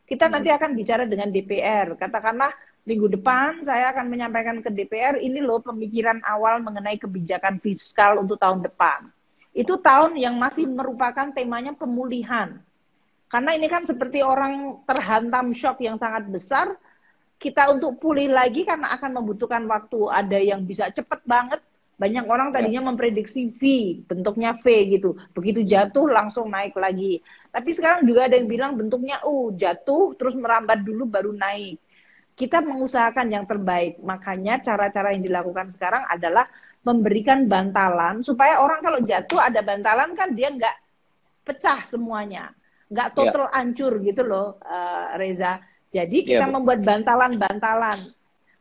[SPEAKER 2] Kita nanti akan bicara dengan DPR. Katakanlah minggu depan saya akan menyampaikan ke DPR, ini loh pemikiran awal mengenai kebijakan fiskal untuk tahun depan. Itu tahun yang masih merupakan temanya pemulihan. Karena ini kan seperti orang terhantam shock yang sangat besar, kita untuk pulih lagi karena akan membutuhkan waktu. Ada yang bisa cepat banget, banyak orang tadinya memprediksi V, bentuknya V gitu. Begitu jatuh langsung naik lagi. Tapi sekarang juga ada yang bilang bentuknya U, jatuh terus merambat dulu baru naik. Kita mengusahakan yang terbaik, makanya cara-cara yang dilakukan sekarang adalah memberikan bantalan, supaya orang kalau jatuh ada bantalan kan dia nggak pecah semuanya. Nggak total hancur gitu loh, Reza. Jadi kita membuat bantalan-bantalan.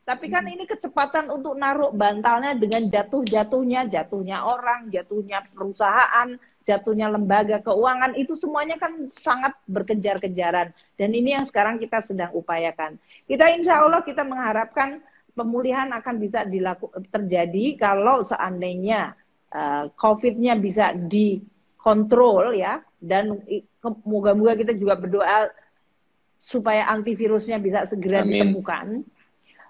[SPEAKER 2] Tapi kan ini kecepatan untuk naruh bantalnya dengan jatuhnya orang, jatuhnya perusahaan, jatuhnya lembaga keuangan, itu semuanya kan sangat berkejar-kejaran. Dan ini yang sekarang kita sedang upayakan. Kita insya Allah kita mengharapkan pemulihan akan bisa terjadi kalau seandainya COVID-nya bisa dikontrol ya, dan moga-moga kita juga berdoa supaya antivirusnya bisa segera ditemukan.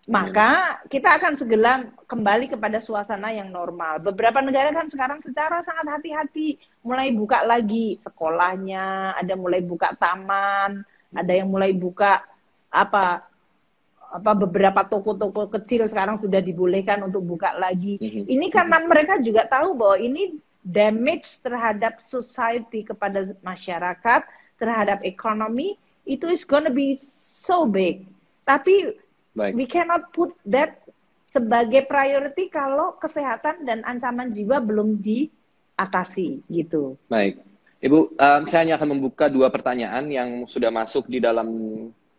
[SPEAKER 2] Maka kita akan segera kembali kepada suasana yang normal. Beberapa negara kan sekarang secara sangat hati-hati mulai buka lagi sekolahnya, ada mulai buka taman, ada yang mulai buka beberapa toko-toko kecil sekarang sudah dibolehkan untuk buka lagi. Ini karena mereka juga tahu bahwa ini damage terhadap society, kepada masyarakat, terhadap ekonomi, itu is gonna be so big. Tapi we cannot put that sebagai priority kalau kesehatan dan ancaman jiwa belum diatasi gitu.
[SPEAKER 3] Baik, Ibu, saya hanya akan membuka 2 pertanyaan yang sudah masuk di dalam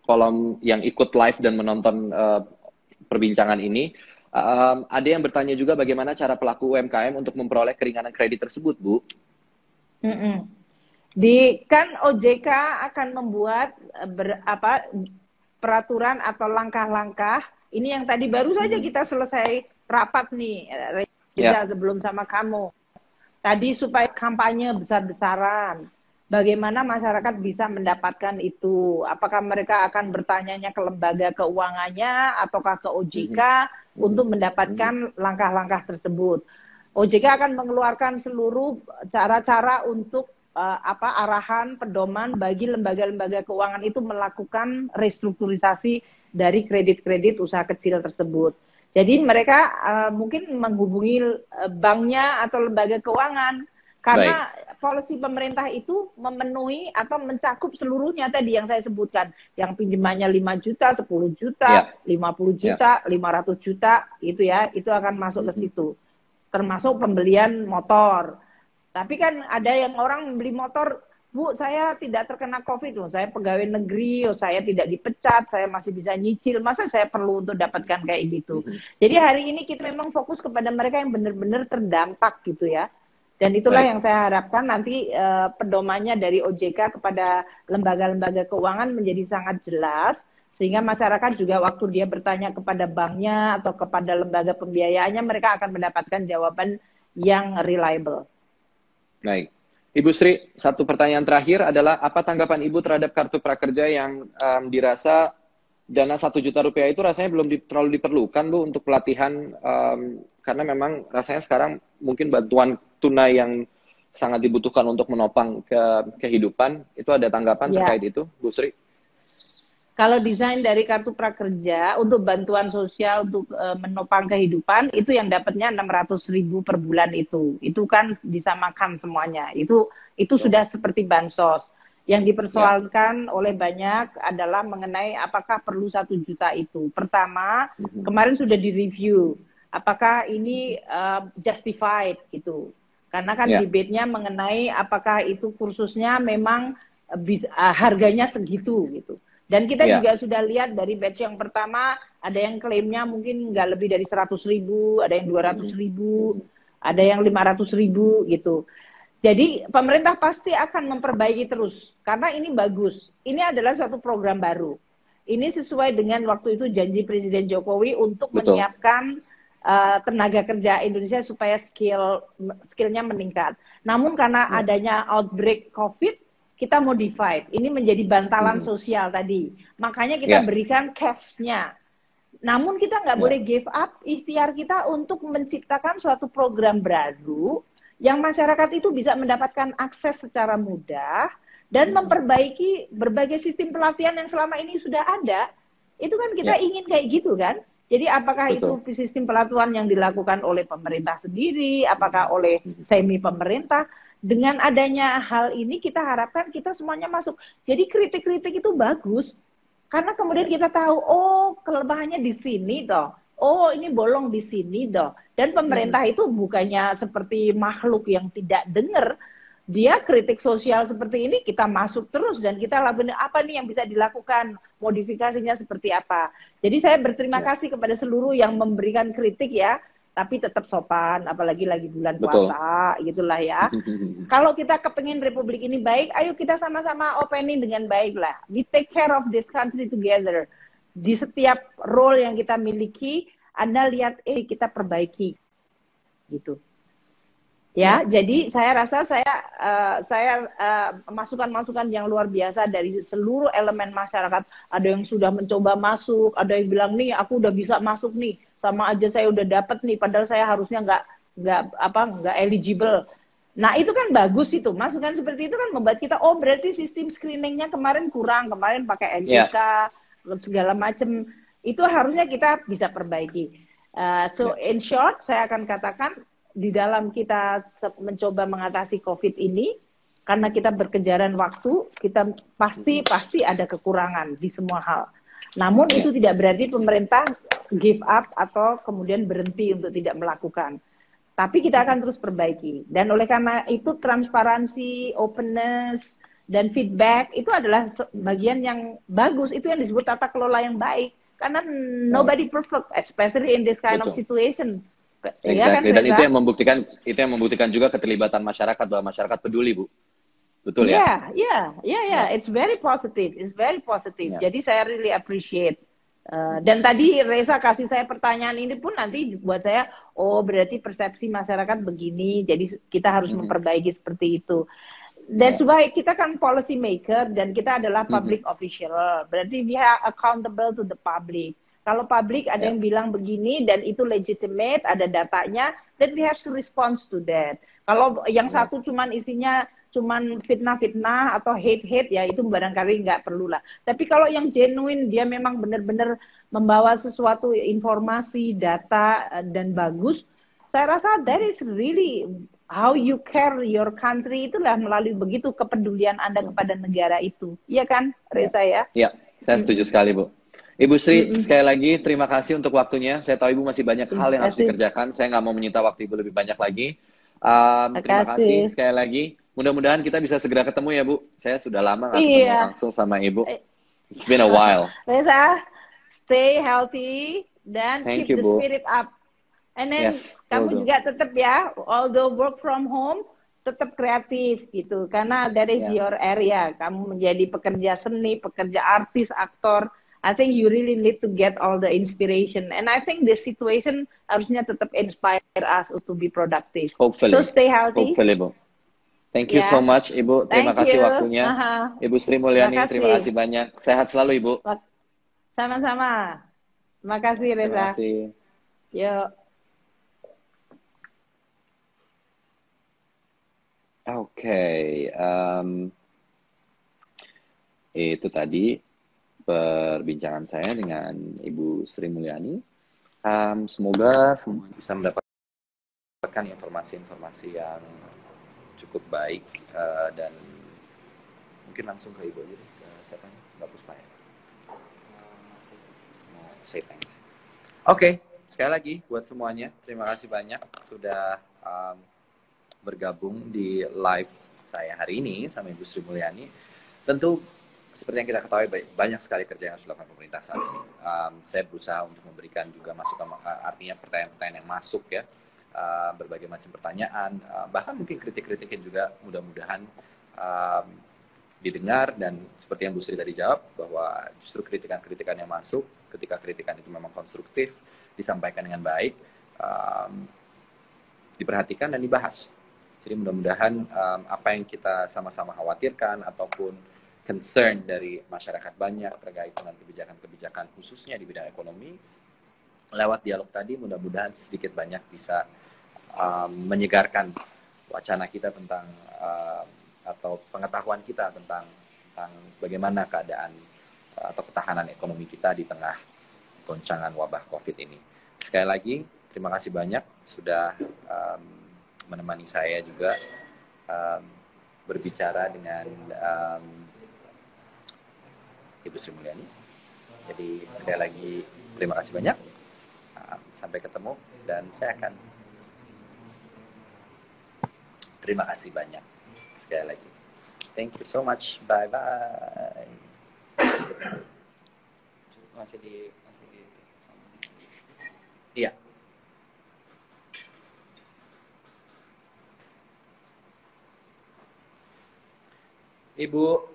[SPEAKER 3] kolom yang ikut live dan menonton perbincangan ini. Ada yang bertanya juga bagaimana cara pelaku UMKM untuk memperoleh keringanan kredit tersebut, Bu?
[SPEAKER 2] Kan OJK akan membuat peraturan atau langkah-langkah. Ini yang tadi baru saja kita selesai rapat nih, sebelum sama kamu. Tadi supaya kampanye besar-besaran. Bagaimana masyarakat bisa mendapatkan itu? Apakah mereka akan bertanyanya ke lembaga keuangannya ataukah ke OJK untuk mendapatkan langkah-langkah tersebut? OJK akan mengeluarkan seluruh cara-cara untuk arahan, pedoman bagi lembaga-lembaga keuangan itu melakukan restrukturisasi dari kredit-kredit usaha kecil tersebut. Jadi mereka mungkin menghubungi banknya atau lembaga keuangan. Karena policy pemerintah itu memenuhi atau mencakup seluruhnya tadi yang saya sebutkan. Yang pinjamannya 5 juta, 10 juta, 50 juta, 500 juta, itu ya, itu akan masuk ke situ. Termasuk pembelian motor. Tapi kan ada yang orang membeli motor, Bu, saya tidak terkena COVID loh, saya pegawai negeri, saya tidak dipecat, saya masih bisa nyicil, masa saya perlu untuk dapatkan kayak gitu. Jadi hari ini kita memang fokus kepada mereka yang benar-benar terdampak gitu ya. Dan itulah yang saya harapkan nanti pedomannya dari OJK kepada lembaga-lembaga keuangan menjadi sangat jelas, sehingga masyarakat juga waktu dia bertanya kepada banknya atau kepada lembaga pembiayaannya, mereka akan mendapatkan jawaban yang reliable.
[SPEAKER 3] Baik. Ibu Sri, 1 pertanyaan terakhir adalah apa tanggapan Ibu terhadap kartu prakerja yang dirasa dana 1 juta rupiah itu rasanya belum terlalu diperlukan, Bu, untuk pelatihan, karena memang rasanya sekarang mungkin bantuan tunai yang sangat dibutuhkan untuk menopang kehidupan. Itu ada tanggapan terkait itu, Bu Sri?
[SPEAKER 2] Kalau desain dari kartu prakerja untuk bantuan sosial untuk menopang kehidupan, itu yang dapatnya 600.000 per bulan itu kan disamakan semuanya. Itu sudah seperti bansos. Yang dipersoalkan oleh banyak adalah mengenai apakah perlu 1 juta itu. Pertama, kemarin sudah direview, apakah ini justified gitu. Karena kan debate-nya mengenai apakah itu kursusnya memang harganya segitu gitu. Dan kita juga sudah lihat dari batch yang pertama, ada yang klaimnya mungkin nggak lebih dari 100.000, ada yang 200.000, ada yang 500.000 gitu. Jadi pemerintah pasti akan memperbaiki terus, karena ini bagus. Ini adalah suatu program baru. Ini sesuai dengan waktu itu janji Presiden Jokowi untuk menyiapkan tenaga kerja Indonesia supaya skillnya meningkat. Namun karena adanya outbreak COVID, kita modified. Ini menjadi bantalan sosial tadi. Makanya kita berikan cash-nya. Namun kita nggak boleh give up ikhtiar kita untuk menciptakan suatu program baru yang masyarakat itu bisa mendapatkan akses secara mudah dan memperbaiki berbagai sistem pelatihan yang selama ini sudah ada. Itu kan kita ingin kayak gitu kan. Jadi apakah itu sistem pelatihan yang dilakukan oleh pemerintah sendiri, apakah oleh semi pemerintah, dengan adanya hal ini kita harapkan kita semuanya masuk. Jadi kritik-kritik itu bagus. Karena kemudian kita tahu, oh kelemahannya di sini toh. Oh ini bolong di sini toh. Dan pemerintah itu bukannya seperti makhluk yang tidak dengar. Dia kritik sosial seperti ini kita masuk terus dan kita lakukan apa nih yang bisa dilakukan, modifikasinya seperti apa. Jadi saya berterima kasih kepada seluruh yang memberikan kritik ya, tapi tetap sopan, apalagi lagi bulan puasa, gitulah ya. Kalau kita kepengen Republik ini baik, ayo kita sama-sama opening dengan baik lah. We take care of this country together. Di setiap role yang kita miliki, Anda lihat, kita perbaiki, gitu. Ya, jadi saya rasa saya masukan-masukan yang luar biasa dari seluruh elemen masyarakat. Ada yang sudah mencoba masuk, ada yang bilang nih aku udah bisa masuk nih, sama aja saya udah dapat nih, padahal saya harusnya nggak eligible. Nah itu kan bagus itu, masukan seperti itu kan membuat kita berarti sistem screeningnya kemarin kurang, kemarin pakai NIK segala macam. itu harusnya kita bisa perbaiki. So in short, saya akan katakan di dalam kita mencoba mengatasi COVID ini, karena kita berkejaran waktu, kita pasti ada kekurangan di semua hal. Namun itu tidak berarti pemerintah give up atau kemudian berhenti untuk tidak melakukan. Tapi kita akan terus perbaiki. Dan oleh karena itu transparansi, openness, dan feedback itu adalah bagian yang bagus. Itu yang disebut tata kelola yang baik. Karena nobody perfect, especially in this kind of situation.
[SPEAKER 3] Exactly.
[SPEAKER 2] Ya kan,
[SPEAKER 3] Dan itu yang membuktikan juga keterlibatan masyarakat, bahwa masyarakat peduli, Bu. Betul ya?
[SPEAKER 2] Yeah. It's very positive. It's very positive.
[SPEAKER 3] Yeah.
[SPEAKER 2] Jadi saya really appreciate. Dan tadi Reza kasih saya pertanyaan ini pun nanti buat saya, oh berarti persepsi masyarakat begini, jadi kita harus memperbaiki seperti itu. That's why kita kan policy maker dan kita adalah public official. Berarti we are accountable to the public. Kalau publik ada yang bilang begini dan itu legitimate, ada datanya, then we have to respond to that. Kalau yang satu cuman isinya cuman fitnah-fitnah atau hate-hate, ya itu barangkali nggak perlu lah. Tapi kalau yang genuine, dia memang benar-benar membawa sesuatu informasi, data, dan bagus, saya rasa that is really how you care your country, itulah melalui begitu kepedulian Anda kepada negara itu. Iya kan, Reza ya?
[SPEAKER 3] Iya, saya setuju sekali, Bu. Ibu Sri, sekali lagi terima kasih untuk waktunya. Saya tahu Ibu masih banyak hal yang harus dikerjakan. Saya nggak mau menyita waktu Ibu lebih banyak lagi. Terima kasih sekali lagi. Mudah-mudahan kita bisa segera ketemu ya, Bu. Saya sudah lama nggak ketemu langsung sama Ibu. It's been a while.
[SPEAKER 2] Reza, stay healthy dan keep the spirit up. And then kamu juga tetap ya, although work from home, tetap kreatif gitu. Karena that is your area. Kamu menjadi pekerja seni, pekerja artis, aktor. I think you really need to get all the inspiration. And I think this situation harusnya tetap inspire us to be productive.
[SPEAKER 3] Hopefully.
[SPEAKER 2] So stay healthy.
[SPEAKER 3] Hopefully, Bu. Thank you so much, Ibu. Terima kasih waktunya. Ibu Sri Mulyani, terima kasih banyak. Sehat selalu, Ibu.
[SPEAKER 2] Sama-sama. Terima kasih, Reza.
[SPEAKER 3] Terima kasih.
[SPEAKER 2] Yuk.
[SPEAKER 3] Oke, itu tadi perbincangan saya dengan Ibu Sri Mulyani. Semoga semua bisa mendapatkan informasi-informasi yang cukup baik, dan mungkin langsung ke Ibu aja, ke siapa nih? Mbak Puspa ya? Say thanks. Oke, sekali lagi buat semuanya, terima kasih banyak sudah bergabung di live saya hari ini sama Ibu Sri Mulyani. Tentu seperti yang kita ketahui, banyak sekali kerja yang harus dilakukan pemerintah saat ini. Saya berusaha untuk memberikan juga masukan, artinya pertanyaan-pertanyaan yang masuk ya, berbagai macam pertanyaan, bahkan mungkin kritik-kritiknya juga mudah-mudahan didengar, dan seperti yang Bu Sri tadi jawab, bahwa justru kritikan-kritikan yang masuk, ketika kritikan itu memang konstruktif, disampaikan dengan baik, diperhatikan dan dibahas. Jadi mudah-mudahan apa yang kita sama-sama khawatirkan ataupun concern dari masyarakat banyak terkait dengan kebijakan-kebijakan khususnya di bidang ekonomi, lewat dialog tadi mudah-mudahan sedikit banyak bisa menyegarkan wacana kita tentang atau pengetahuan kita tentang bagaimana keadaan atau ketahanan ekonomi kita di tengah goncangan wabah COVID ini. Sekali lagi, terima kasih banyak sudah menemani saya juga berbicara dengan Ibu Sri Mulyani. Jadi sekali lagi terima kasih banyak. Sampai ketemu, dan saya akan terima kasih banyak sekali lagi. Thank you so much. Bye bye. Masih di iya. Ibu,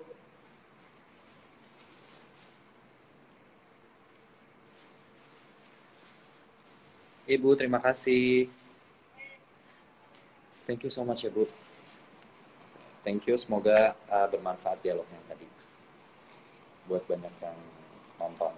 [SPEAKER 3] terima kasih. Thank you so much, Ibu. Thank you, semoga bermanfaat dialognya tadi buat banyak yang nonton.